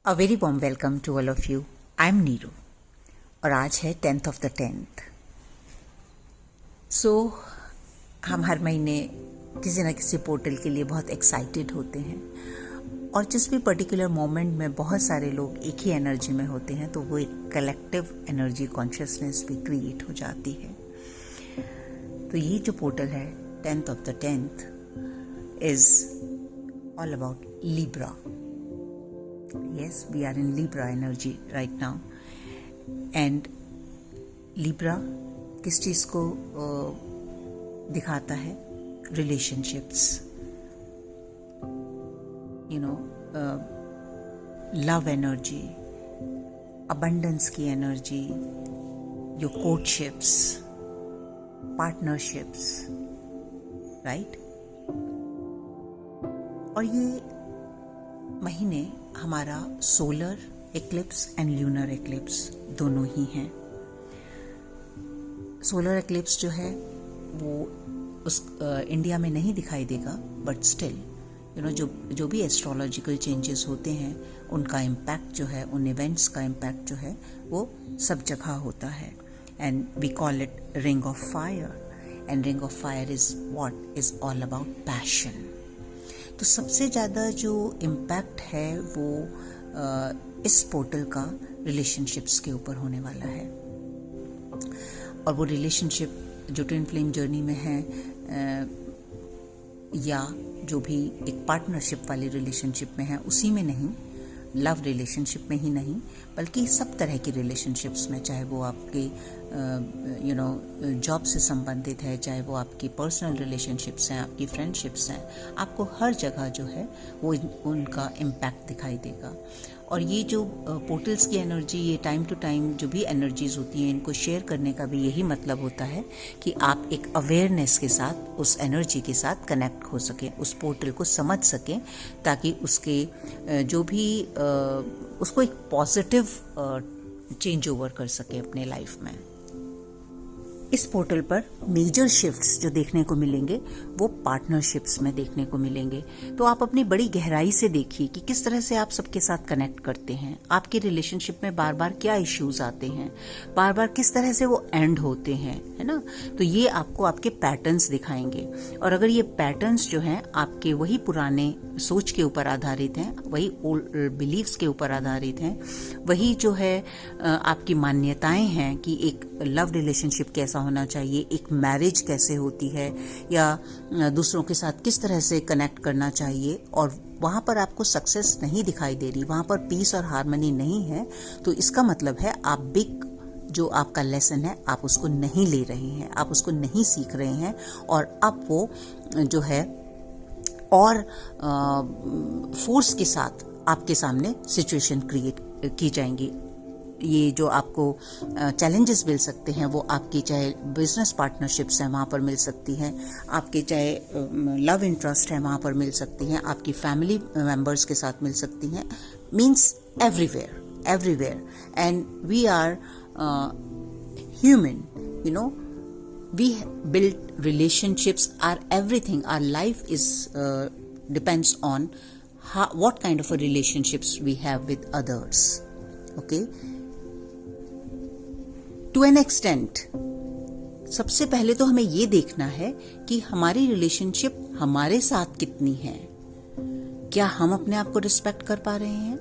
A very warm welcome to all of you. I am Neeru और आज है 10th of the 10th। सो हम हर महीने किसी न किसी पोर्टल के लिए बहुत एक्साइटेड होते हैं और जिस भी पर्टिकुलर मोमेंट में बहुत सारे लोग एक ही एनर्जी में होते हैं तो वो एक कलेक्टिव एनर्जी कॉन्शियसनेस भी क्रिएट हो जाती है। तो ये जो पोर्टल है 10th of the 10th is all about Libra. Yes, we are in Libra energy right now. And Libra किस चीज को दिखाता है? Relationships. Love energy, abundance की energy, your courtships, partnerships, right? और ये महीने हमारा solar eclipse and lunar eclipse दोनों ही हैं। सोलर एक्लिप्स जो है वो इंडिया में नहीं दिखाई देगा, बट स्टिल जो भी एस्ट्रोलॉजिकल चेंजेस होते हैं उनका इम्पैक्ट जो है, उन इवेंट्स का इम्पैक्ट जो है वो सब जगह होता है। And we call it ring of fire and ring of fire is what is all about passion. तो सबसे ज़्यादा जो इम्पैक्ट है वो इस पोर्टल का रिलेशनशिप्स के ऊपर होने वाला है। और वो रिलेशनशिप जो ट्विन फ्लेम जर्नी में है या जो भी एक पार्टनरशिप वाली रिलेशनशिप में है उसी में नहीं, लव रिलेशनशिप में ही नहीं, बल्कि सब तरह की रिलेशनशिप्स में, चाहे वो आपके जॉब से संबंधित है, चाहे वो आपकी पर्सनल रिलेशनशिप्स हैं, आपकी फ्रेंडशिप्स हैं, आपको हर जगह जो है वो उनका इम्पैक्ट दिखाई देगा। और ये जो पोर्टल्स की एनर्जी, ये टाइम टू टाइम जो भी एनर्जीज होती हैं, इनको शेयर करने का भी यही मतलब होता है कि आप एक अवेयरनेस के साथ उस एनर्जी के साथ कनेक्ट हो सकें, उस पोर्टल को समझ सकें, ताकि उसके जो भी उसको एक पॉजिटिव चेंज ओवर कर सके अपने लाइफ में। इस पोर्टल पर मेजर शिफ्ट्स जो देखने को मिलेंगे वो पार्टनरशिप्स में देखने को मिलेंगे। तो आप अपनी बड़ी गहराई से देखिए कि किस तरह से आप सबके साथ कनेक्ट करते हैं, आपके रिलेशनशिप में बार बार क्या इश्यूज आते हैं, बार बार किस तरह से वो एंड होते हैं, है ना। तो ये आपको आपके पैटर्न्स दिखाएंगे। और अगर ये पैटर्न्स जो हैं आपके वही पुराने सोच के ऊपर आधारित हैं, वही ओल्ड बिलीव्स के ऊपर आधारित हैं, वही जो है आपकी मान्यताएं हैं कि एक लव रिलेशनशिप कैसा होना चाहिए, एक मैरिज कैसे होती है, या दूसरों के साथ किस तरह से कनेक्ट करना चाहिए, और वहां पर आपको सक्सेस नहीं दिखाई दे रही, वहां पर पीस और हार्मनी नहीं है, तो इसका मतलब है आप बिग जो आपका लेसन है आप उसको नहीं ले रहे हैं, आप उसको नहीं सीख रहे हैं, और अब वो जो है और फोर्स के साथ आपके सामने सिचुएशन क्रिएट की जाएंगी। ये जो आपको चैलेंजेस मिल सकते हैं वो आपकी चाहे बिजनेस पार्टनरशिप्स हैं वहाँ पर मिल सकती हैं, आपके चाहे लव इंटरेस्ट है वहाँ पर मिल सकती हैं, आपकी फैमिली मेंबर्स के साथ मिल सकती हैं, means everywhere. And we are human, we build relationships, are everything, our life is depends on what kind of a relationships we have with others, okay, to an extent। सबसे पहले तो हमें ये देखना है कि हमारी रिलेशनशिप हमारे साथ कितनी है, क्या हम अपने आप को रिस्पेक्ट कर पा रहे हैं,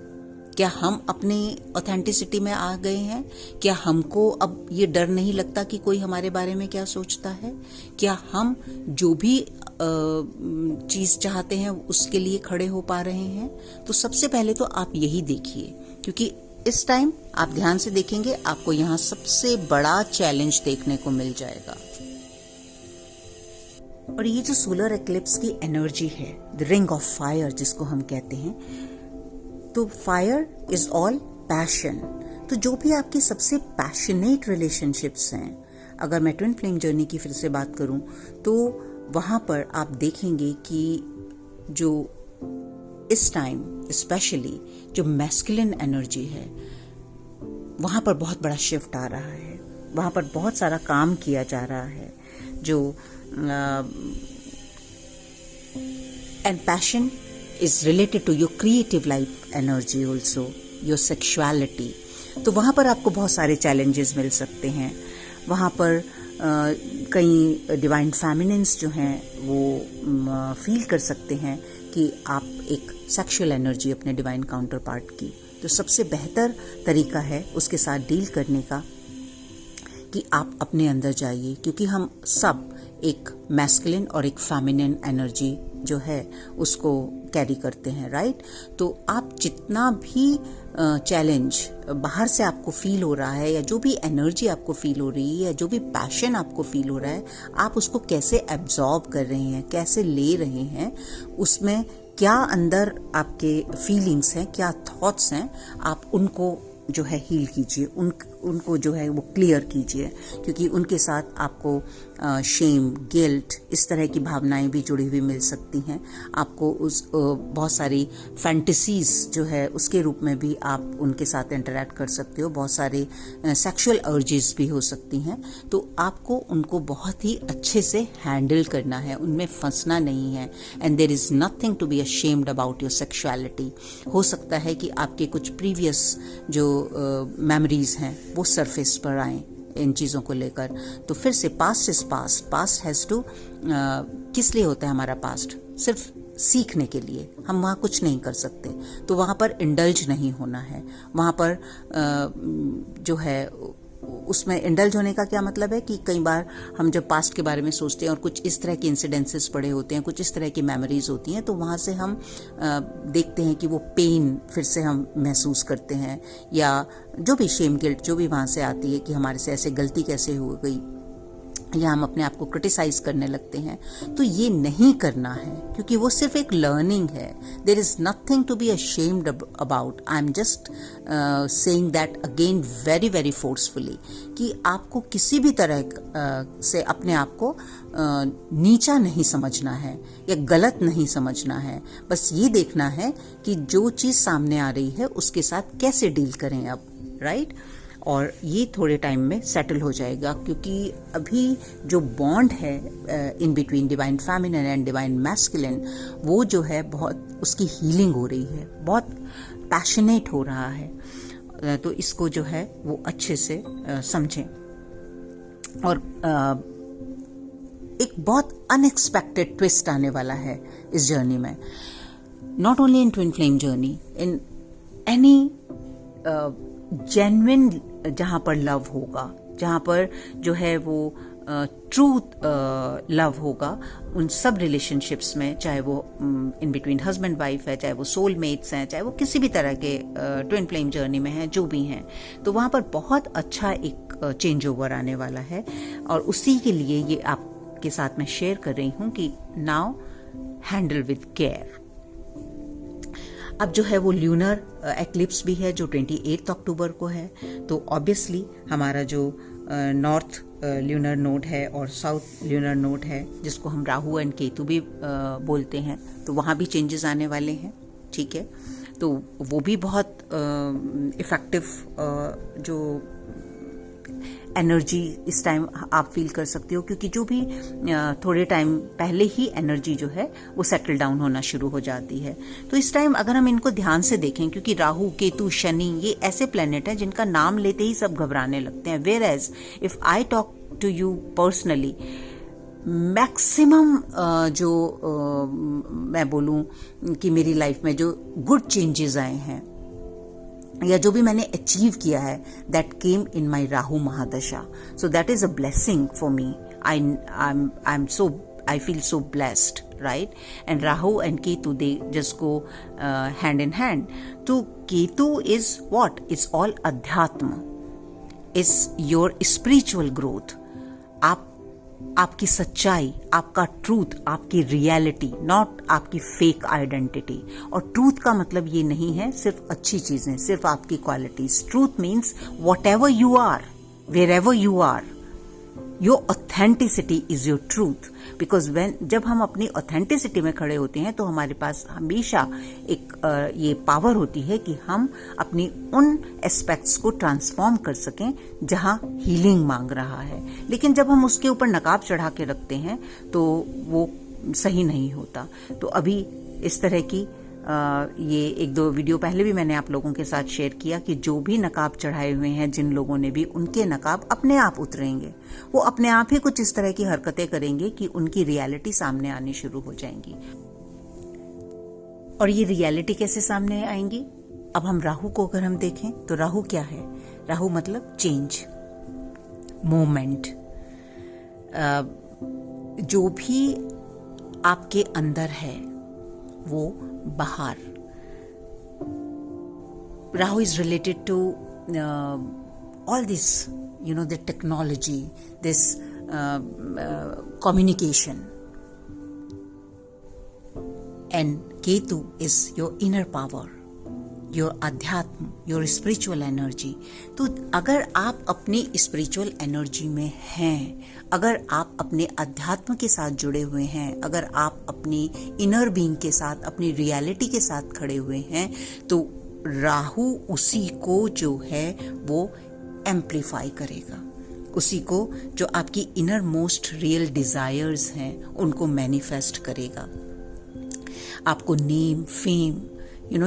क्या हम अपनी ऑथेंटिसिटी में आ गए हैं, क्या हमको अब ये डर नहीं लगता कि कोई हमारे बारे में क्या सोचता है, क्या हम जो भी चीज चाहते हैं उसके लिए खड़े हो पा रहे हैं। तो सबसे पहले तो आप यही देखिए, क्योंकि इस टाइम आप ध्यान से देखेंगे आपको यहाँ सबसे बड़ा चैलेंज देखने को मिल जाएगा। और ये जो सोलर एक्लिप्स की एनर्जी है, द रिंग ऑफ फायर जिसको हम कहते हैं, तो फायर इज ऑल पैशन। तो जो भी आपकी सबसे पैशनेट रिलेशनशिप्स हैं, अगर मैं ट्विन फ्लेम जर्नी की फिर से बात करूं तो वहां पर आप देखेंगे कि जो इस टाइम स्पेशली जो मैस्कुलिन एनर्जी है वहां पर बहुत बड़ा शिफ्ट आ रहा है, वहां पर बहुत सारा काम किया जा रहा है, जो and passion is related to your creative life energy also, your sexuality, तो वहाँ पर आपको बहुत सारे चैलेंजेस मिल सकते हैं। वहाँ पर कई डिवाइन फेमिनिन्स जो हैं वो फील कर सकते हैं कि आप एक सेक्सुअल एनर्जी अपने डिवाइन काउंटर पार्ट की। तो सबसे बेहतर तरीका है उसके साथ डील करने का कि आप अपने अंदर जाइए, क्योंकि हम सब एक मैस्कुलिन और एक फेमिनिन एनर्जी जो है उसको कैरी करते हैं, राइट। तो आप जितना भी चैलेंज बाहर से आपको फील हो रहा है, या जो भी एनर्जी आपको फील हो रही है, या जो भी पैशन आपको फील हो रहा है, आप उसको कैसे एब्जॉर्ब कर रहे हैं, कैसे ले रहे हैं, उसमें क्या अंदर आपके फीलिंग्स हैं, क्या थॉट्स हैं, आप उनको जो है हील कीजिए, उनको जो है वो क्लियर कीजिए, क्योंकि उनके साथ आपको शेम, गिल्ट, इस तरह की भावनाएं भी जुड़ी हुई मिल सकती हैं। आपको उस बहुत सारी फैंटेसीज जो है उसके रूप में भी आप उनके साथ इंटरेक्ट कर सकते हो। बहुत सारे सेक्सुअल अर्जेस भी हो सकती हैं। तो आपको उनको बहुत ही अच्छे से हैंडल करना है, उनमें फंसना नहीं है। And there is nothing to be ashamed about your sexuality. हो सकता है कि आपके कुछ प्रीवियस जो मेमोरीज हैं वो सरफेस पर आए इन चीज़ों को लेकर। तो फिर से past is past, past has to, किस लिए होता है हमारा पास्ट? सिर्फ सीखने के लिए। हम वहाँ कुछ नहीं कर सकते, तो वहाँ पर इंडल्ज नहीं होना है। वहाँ पर जो है उसमें इंडल्ज होने का क्या मतलब है कि कई बार हम जब पास्ट के बारे में सोचते हैं और कुछ इस तरह के इंसिडेंसेस पड़े होते हैं, कुछ इस तरह की मेमोरीज होती हैं, तो वहाँ से हम देखते हैं कि वो पेन फिर से हम महसूस करते हैं, या जो भी शेम गिल्ट जो भी वहाँ से आती है कि हमारे से ऐसे गलती कैसे हो गई, या हम अपने आप को क्रिटिसाइज करने लगते हैं। तो ये नहीं करना है, क्योंकि वो सिर्फ एक लर्निंग है। There is nothing to be ashamed about. I am just saying that again very very forcefully, कि आपको किसी भी तरह से अपने आप को नीचा नहीं समझना है या गलत नहीं समझना है। बस ये देखना है कि जो चीज़ सामने आ रही है उसके साथ कैसे डील करें अब, राइट। और ये थोड़े टाइम में सेटल हो जाएगा, क्योंकि अभी जो बॉन्ड है in between divine feminine and divine masculine, वो जो है बहुत उसकी हीलिंग हो रही है, बहुत पैशनेट हो रहा है। तो इसको जो है वो अच्छे से समझें। और एक बहुत अनएक्सपेक्टेड ट्विस्ट आने वाला है इस जर्नी में, not only in twin flame journey, in any genuine जहाँ पर लव होगा, जहाँ पर जो है वो ट्रूथ लव होगा, उन सब रिलेशनशिप्स में, चाहे वो इन बिटवीन हस्बैंड वाइफ है, चाहे वो सोलमेट्स हैं, चाहे वो किसी भी तरह के ट्विन फ्लेम जर्नी में हैं, जो भी हैं, तो वहाँ पर बहुत अच्छा एक चेंज ओवर आने वाला है। और उसी के लिए ये आपके साथ मैं शेयर कर रही हूँ कि नाउ हैंडल विद केयर। अब जो है वो ल्यूनर एक्लिप्स भी है जो 28 अक्टूबर को है। तो ऑब्वियसली हमारा जो नॉर्थ ल्यूनर नोड है और साउथ ल्यूनर नोड है, जिसको हम राहु एंड केतु भी बोलते हैं, तो वहाँ भी चेंजेस आने वाले हैं, ठीक है। तो वो भी बहुत इफेक्टिव जो एनर्जी इस टाइम आप फील कर सकते हो, क्योंकि जो भी थोड़े टाइम पहले ही एनर्जी जो है वो सेटल डाउन होना शुरू हो जाती है। तो इस टाइम अगर हम इनको ध्यान से देखें, क्योंकि राहु, केतु, शनि ये ऐसे प्लेनेट हैं जिनका नाम लेते ही सब घबराने लगते हैं। Whereas if I talk to you personally, maximum जो मैं बोलूं कि मेरी लाइफ में जो गुड चेंजेस आए हैं या जो भी मैंने अचीव किया है, that came in my Rahu mahadasha. So that is a blessing for me. I feel so blessed, right? And Rahu and Ketu, they just go hand in hand. So Ketu is what? It's all Adhyatma. It's your spiritual growth. आपकी सच्चाई, आपका truth, आपकी reality, not आपकी fake identity. और truth का मतलब ये नहीं है सिर्फ अच्छी चीजें, सिर्फ आपकी qualities. Truth means whatever you are, wherever you are, your authenticity is your truth. Because जब हम अपनी ऑथेंटिसिटी में खड़े होते हैं तो हमारे पास हमेशा एक ये पावर होती है कि हम अपनी उन एस्पेक्ट्स को ट्रांसफॉर्म कर सकें जहां हीलिंग मांग रहा है। लेकिन जब हम उसके ऊपर नकाब चढ़ा के रखते हैं तो वो सही नहीं होता। तो अभी इस तरह की ये 1-2 वीडियो पहले भी मैंने आप लोगों के साथ शेयर किया कि जो भी नकाब चढ़ाए हुए हैं जिन लोगों ने भी, उनके नकाब अपने आप उतरेंगे। वो अपने आप ही कुछ इस तरह की हरकतें करेंगे कि उनकी रियलिटी सामने आनी शुरू हो जाएंगी। और ये रियलिटी कैसे सामने आएंगी? अब हम राहु को अगर हम देखें तो राहु क्या है? राहु मतलब चेंज, मूवमेंट। जो भी आपके अंदर है वो बाहर। Rahu is related to all this, the technology, this communication. And Ketu is your inner power, your अध्यात्म, your spiritual energy. तो अगर आप अपनी spiritual energy में हैं, अगर आप अपने अध्यात्म के साथ जुड़े हुए हैं, अगर आप अपनी inner being के साथ, अपनी reality के साथ खड़े हुए हैं, तो राहु उसी को जो है वो amplify करेगा, उसी को जो आपकी इनर मोस्ट रियल डिजायर्स हैं उनको मैनिफेस्ट करेगा। आपको नेम, फेम,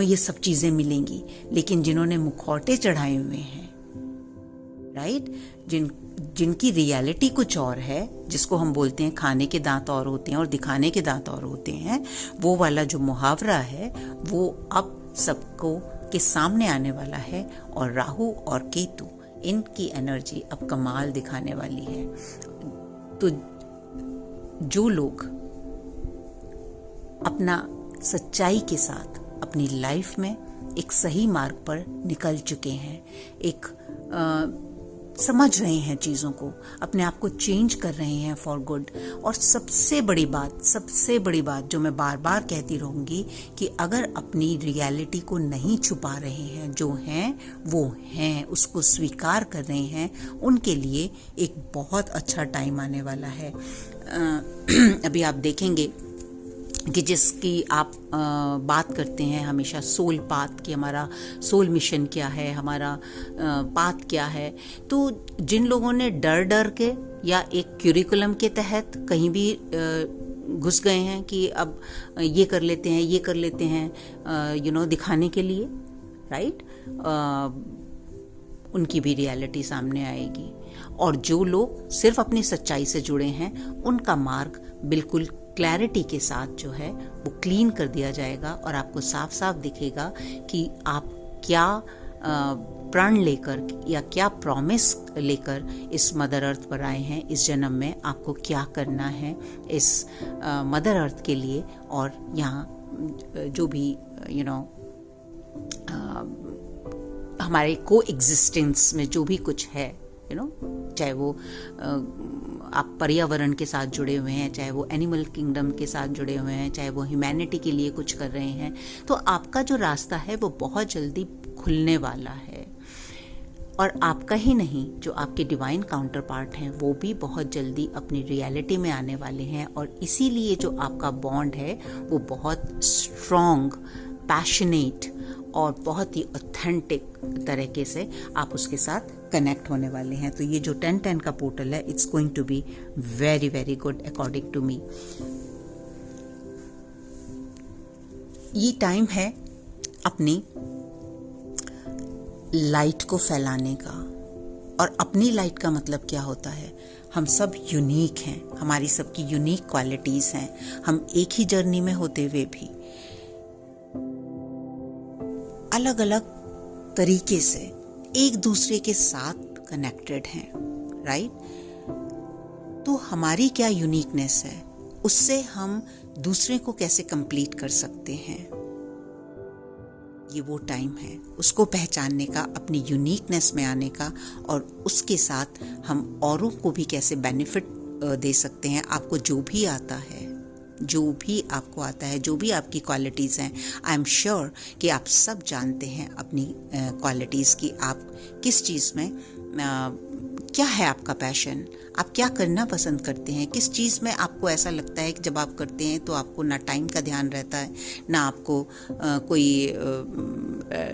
ये सब चीजें मिलेंगी। लेकिन जिन्होंने मुखौटे चढ़ाए हुए हैं, राइट, जिनकी रियलिटी कुछ और है, जिसको हम बोलते हैं खाने के दांत और होते हैं और दिखाने के दांत और होते हैं, वो वाला जो मुहावरा है वो अब सबको के सामने आने वाला है। और राहु और केतु, इनकी एनर्जी अब कमाल दिखाने वाली है। तो जो लोग अपना सच्चाई के साथ अपनी लाइफ में एक सही मार्ग पर निकल चुके हैं, एक समझ रहे हैं चीज़ों को, अपने आप को चेंज कर रहे हैं फॉर गुड। और सबसे बड़ी बात जो मैं बार बार कहती रहूँगी कि अगर अपनी रियलिटी को नहीं छुपा रहे हैं, जो हैं वो हैं, उसको स्वीकार कर रहे हैं, उनके लिए एक बहुत अच्छा टाइम आने वाला है। अभी आप देखेंगे कि जिसकी आप बात करते हैं हमेशा सोल पाथ की, हमारा सोल मिशन क्या है, हमारा पाथ क्या है, तो जिन लोगों ने डर के या एक क्यूरिकुलम के तहत कहीं भी घुस गए हैं कि अब ये कर लेते हैं, दिखाने के लिए, राइट, उनकी भी रियलिटी सामने आएगी। और जो लोग सिर्फ अपनी सच्चाई से जुड़े हैं, उनका मार्ग बिल्कुल क्लैरिटी के साथ जो है वो क्लीन कर दिया जाएगा और आपको साफ साफ दिखेगा कि आप क्या प्रण लेकर या क्या प्रॉमिस लेकर इस मदर अर्थ पर आए हैं। इस जन्म में आपको क्या करना है इस मदर अर्थ के लिए, और यहाँ जो भी हमारे को एग्जिस्टेंस में जो भी कुछ है, चाहे वो आप पर्यावरण के साथ जुड़े हुए हैं, चाहे वो एनिमल किंगडम के साथ जुड़े हुए हैं, चाहे वो ह्यूमैनिटी के लिए कुछ कर रहे हैं, तो आपका जो रास्ता है वो बहुत जल्दी खुलने वाला है। और आपका ही नहीं, जो आपके डिवाइन काउंटर पार्ट हैं वो भी बहुत जल्दी अपनी रियलिटी में आने वाले हैं। और इसीलिए जो आपका बॉन्ड है वो बहुत स्ट्रॉन्ग, पैशनेट और बहुत ही ऑथेंटिक तरीके से आप उसके साथ कनेक्ट होने वाले हैं। तो ये जो 10-10 का पोर्टल है, it's going to be very very good according to me. ये टाइम है अपनी लाइट को फैलाने का। और अपनी लाइट का मतलब क्या होता है? हम सब यूनिक हैं, हमारी सबकी यूनिक क्वालिटीज हैं। हम एक ही जर्नी में होते हुए भी अलग अलग तरीके से एक दूसरे के साथ कनेक्टेड हैं, राइट? तो हमारी क्या यूनिकनेस है, उससे हम दूसरे को कैसे कंप्लीट कर सकते हैं, ये वो टाइम है उसको पहचानने का, अपनी यूनिकनेस में आने का, और उसके साथ हम औरों को भी कैसे बेनिफिट दे सकते हैं। आपको जो भी आता है, जो भी आपको आता है, जो भी आपकी क्वालिटीज़ हैं, आई एम श्योर कि आप सब जानते हैं अपनी क्वालिटीज़ की, आप किस चीज़ में क्या है आपका पैशन, आप क्या करना पसंद करते हैं, किस चीज़ में आपको ऐसा लगता है कि जब आप करते हैं तो आपको ना टाइम का ध्यान रहता है, ना आपको कोई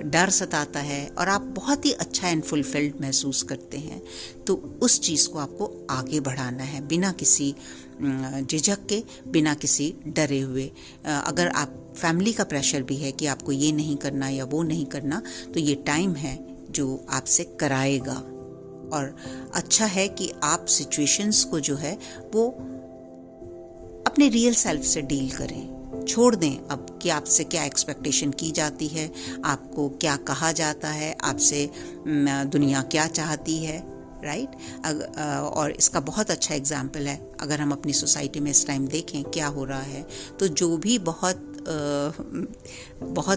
डर सताता है, और आप बहुत ही अच्छा एंड फुलफिल्ड महसूस करते हैं। तो उस चीज़ को आपको आगे बढ़ाना है बिना किसी झिझक के, बिना किसी डरे हुए। अगर आप फैमिली का प्रेशर भी है कि आपको ये नहीं करना या वो नहीं करना, तो ये टाइम है जो आपसे कराएगा। और अच्छा है कि आप सिचुएशंस को जो है वो अपने रियल सेल्फ से डील करें, छोड़ दें अब कि आपसे क्या एक्सपेक्टेशन की जाती है, आपको क्या कहा जाता है, आपसे दुनिया क्या चाहती है, राइट। और इसका बहुत अच्छा एग्जाम्पल है, अगर हम अपनी सोसाइटी में इस टाइम देखें क्या हो रहा है, तो जो भी बहुत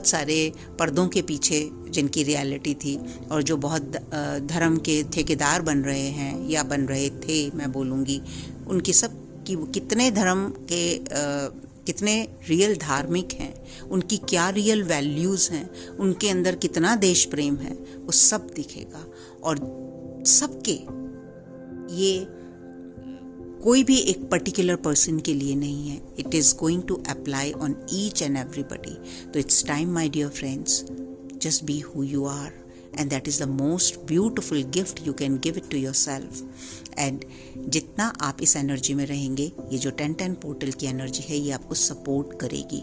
सारे पर्दों के पीछे जिनकी रियलिटी थी और जो बहुत धर्म के ठेकेदार बन रहे हैं या बन रहे थे, मैं बोलूँगी, उनकी सब कि वो कितने धर्म के कितने रियल धार्मिक हैं, उनकी क्या रियल वैल्यूज़ हैं, उनके अंदर कितना देश प्रेम है, वो सब दिखेगा। और सबके, ये कोई भी एक पर्टिकुलर पर्सन के लिए नहीं है, it is going to apply on each and everybody. तो it's time my dear friends, just be who you are, and that is the most beautiful gift you can give it to yourself. And जितना आप इस energy में रहेंगे, ये जो 10-10 portal की energy है, ये आपको सपोर्ट करेगी।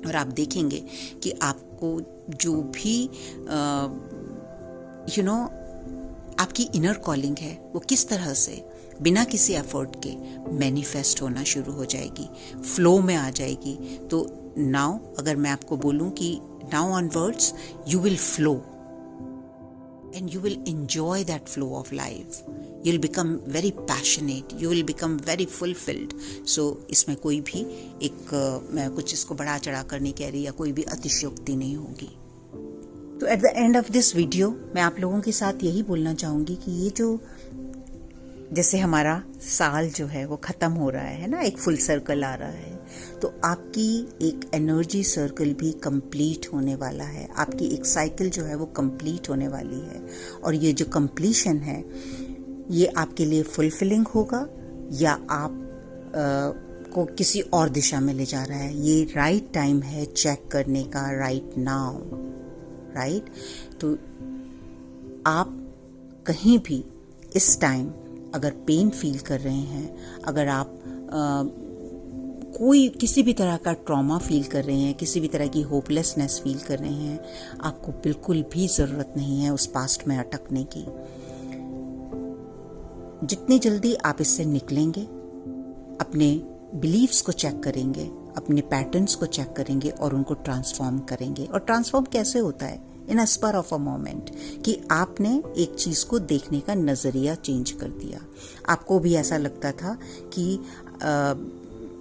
और आप देखेंगे कि आपको जो भी आपकी इनर कॉलिंग है, वो किस तरह से बिना किसी एफर्ट के मैनिफेस्ट होना शुरू हो जाएगी, फ्लो में आ जाएगी। तो नाउ अगर मैं आपको बोलूं कि now onwards you will flow and you will enjoy that flow of life. You'll become very passionate, you will become very fulfilled. So इसमें कोई भी मैं कुछ इसको बढ़ा चढ़ा कर नहीं कह रही या कोई भी अतिशयोक्ति नहीं होगी। तो at the end of this video मैं आप लोगों के साथ यही बोलना चाहूँगी कि ये जो जैसे हमारा साल जो है वो ख़त्म हो रहा है ना, एक फुल सर्कल आ रहा है, तो आपकी एक एनर्जी सर्कल भी कंप्लीट होने वाला है, आपकी एक साइकिल जो है वो कंप्लीट होने वाली है। और ये जो कंप्लीशन है, ये आपके लिए फुलफिलिंग होगा या आप को किसी और दिशा में ले जा रहा है, ये राइट टाइम है चेक करने का, राइट नाउ, राइट। तो आप कहीं भी इस टाइम अगर पेन फील कर रहे हैं, अगर आप कोई किसी भी तरह का ट्रॉमा फील कर रहे हैं, किसी भी तरह की होपलेसनेस फील कर रहे हैं, आपको बिल्कुल भी ज़रूरत नहीं है उस पास्ट में अटकने की। जितनी जल्दी आप इससे निकलेंगे, अपने बिलीव्स को चेक करेंगे, अपने पैटर्न्स को चेक करेंगे और उनको ट्रांसफॉर्म करेंगे। और ट्रांसफॉर्म कैसे होता है? इन अ स्पर ऑफ अ मोमेंट, कि आपने एक चीज़ को देखने का नज़रिया चेंज कर दिया। आपको भी ऐसा लगता था कि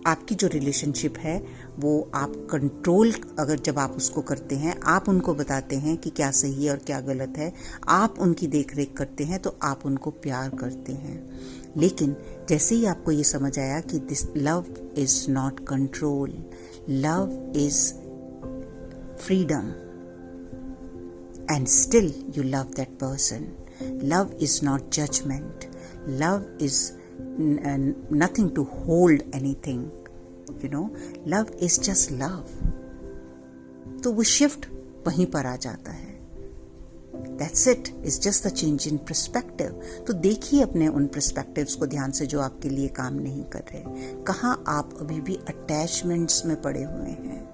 आपकी जो रिलेशनशिप है वो आप कंट्रोल, अगर जब आप उसको करते हैं, आप उनको बताते हैं कि क्या सही है और क्या गलत है, आप उनकी देख रेख करते हैं, तो आप उनको प्यार करते हैं। लेकिन जैसे ही आपको ये समझ आया कि this love is not control, love is freedom, and still you love that person. Love is not judgment. Love is nothing to hold anything. Love is just love. तो वो शिफ्ट वहीं पर आ जाता है। That's it. It's just a change in perspective. तो देखिए अपने उन perspectives को ध्यान से जो आपके लिए काम नहीं कर रहे। कहाँ आप अभी भी अटैचमेंट्स में पड़े हुए हैं।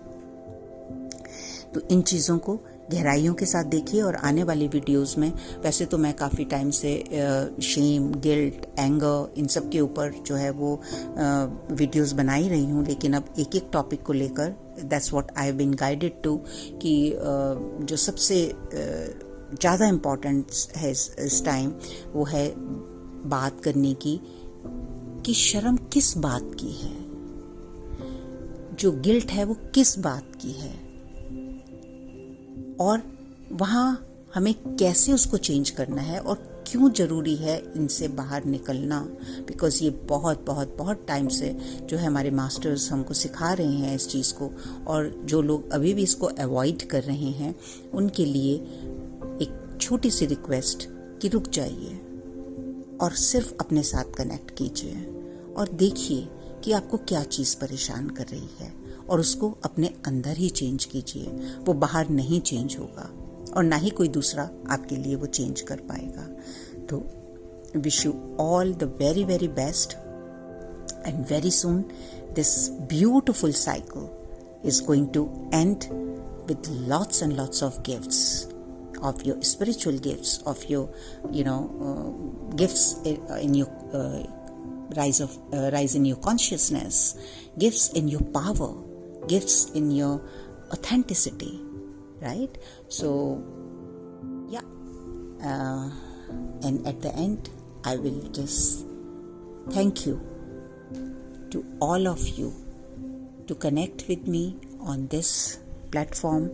तो इन चीज़ों को गहराइयों के साथ देखिए। और आने वाली वीडियोस में, वैसे तो मैं काफ़ी टाइम से शेम, गिल्ट, एंगर, इन सब के ऊपर जो है वो वीडियोस बना ही रही हूँ, लेकिन अब एक एक टॉपिक को लेकर, that's what I have been guided to, कि जो सबसे ज़्यादा इम्पोर्टेंट है इस टाइम, वो है बात करने की कि शर्म किस बात की है, जो गिल्ट है वो किस बात की है, और वहाँ हमें कैसे उसको चेंज करना है और क्यों ज़रूरी है इनसे बाहर निकलना। बिकॉज़ ये बहुत बहुत बहुत टाइम से जो है हमारे मास्टर्स हमको सिखा रहे हैं इस चीज़ को, और जो लोग अभी भी इसको अवॉइड कर रहे हैं उनके लिए एक छोटी सी रिक्वेस्ट कि रुक जाइए और सिर्फ अपने साथ कनेक्ट कीजिए और देखिए कि आपको क्या चीज़ परेशान कर रही है, और उसको अपने अंदर ही चेंज कीजिए। वो बाहर नहीं चेंज होगा और ना ही कोई दूसरा आपके लिए वो चेंज कर पाएगा। तो wish you all the very very best And very soon, this beautiful cycle is going to end with lots and lots of gifts, of your spiritual gifts, of your, gifts in your rise in your consciousness, gifts in your power, gifts in your authenticity, right? So, and at the end, I will just thank you to all of you to connect with me on this platform,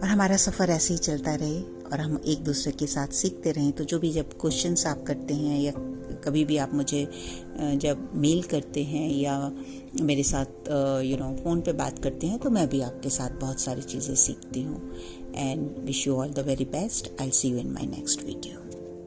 और हमारा सफ़र ऐसे ही चलता रहे और हम एक दूसरे के साथ सीखते रहें। तो जो भी जब क्वेश्चंस आप करते हैं या कभी भी आप मुझे जब मेल करते हैं या मेरे साथ फ़ोन पे बात करते हैं, तो मैं भी आपके साथ बहुत सारी चीज़ें सीखती हूँ। And wish you all the very best. I see you in my next video.